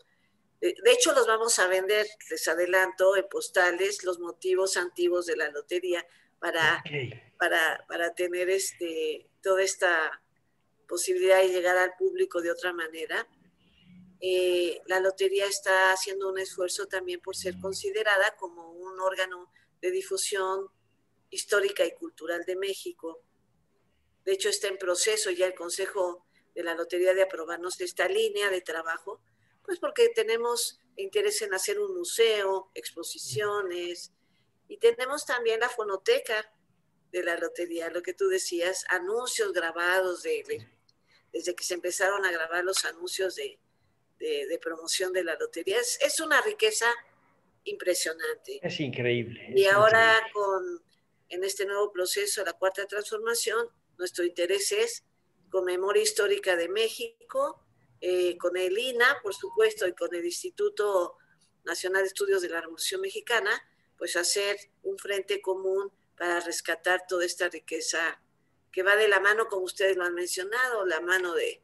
De hecho, los vamos a vender, les adelanto, en postales, los motivos antiguos de la lotería para tener toda esta posibilidad de llegar al público de otra manera. La lotería está haciendo un esfuerzo también por ser considerada como un órgano de difusión histórica y cultural de México. De hecho, está en proceso ya el Consejo de la Lotería de aprobarnos esta línea de trabajo, pues porque tenemos interés en hacer un museo, exposiciones, y tenemos también la fonoteca de la lotería, lo que tú decías, anuncios grabados desde que se empezaron a grabar los anuncios de promoción de la lotería. Es una riqueza impresionante. Es increíble. Y ahora en este nuevo proceso, la Cuarta Transformación, nuestro interés es con Memoria Histórica de México, con el INA, por supuesto, y con el Instituto Nacional de Estudios de la Revolución Mexicana, pues hacer un frente común para rescatar toda esta riqueza que va de la mano, como ustedes lo han mencionado, la mano de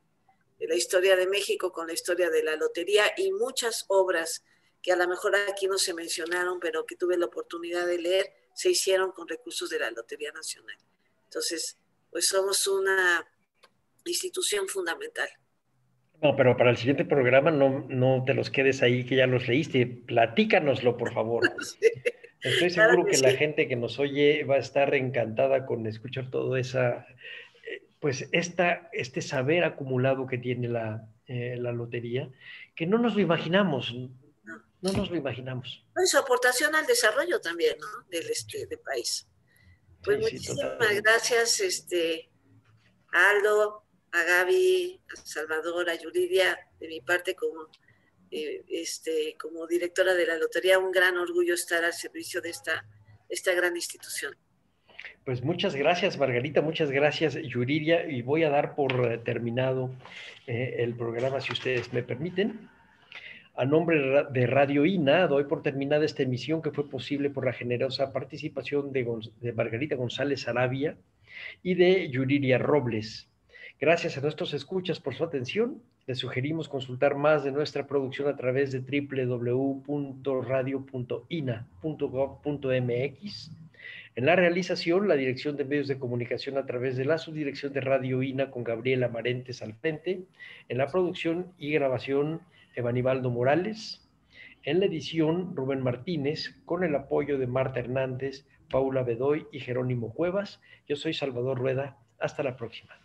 la historia de México con la historia de la lotería y muchas obras que a lo mejor aquí no se mencionaron, pero que tuve la oportunidad de leer, se hicieron con recursos de la Lotería Nacional. Entonces, pues somos una institución fundamental. No, pero para el siguiente programa no te los quedes ahí que ya los leíste. Platícanoslo, por favor. Sí, estoy seguro que la gente que nos oye va a estar encantada con escuchar todo este saber acumulado que tiene la lotería, que no nos lo imaginamos. No nos lo imaginamos. Su aportación al desarrollo también, ¿no? Del país. Pues sí, muchísimas gracias, a Aldo, a Gaby, a Salvador, a Yuridia, de mi parte como directora de la lotería, un gran orgullo estar al servicio de esta gran institución. Pues muchas gracias, Margarita, muchas gracias, Yuridia, y voy a dar por terminado el programa, si ustedes me permiten. A nombre de Radio INA, doy por terminada esta emisión que fue posible por la generosa participación de Margarita González Arabia y de Yuridia Robles. Gracias a nuestros escuchas por su atención. Les sugerimos consultar más de nuestra producción a través de www.radio.ina.gov.mx. En la realización, la Dirección de Medios de Comunicación a través de la Subdirección de Radio INA con Gabriela Marentes al frente. En la producción y grabación, Evanibaldo Morales. En la edición, Rubén Martínez, con el apoyo de Marta Hernández, Paula Bedoy y Jerónimo Cuevas. Yo soy Salvador Rueda. Hasta la próxima.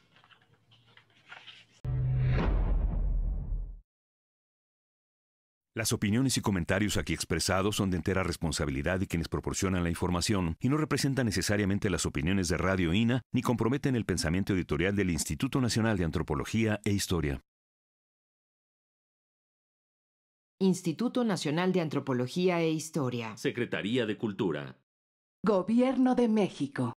Las opiniones y comentarios aquí expresados son de entera responsabilidad de quienes proporcionan la información y no representan necesariamente las opiniones de Radio INA ni comprometen el pensamiento editorial del Instituto Nacional de Antropología e Historia. Instituto Nacional de Antropología e Historia. Secretaría de Cultura. Gobierno de México.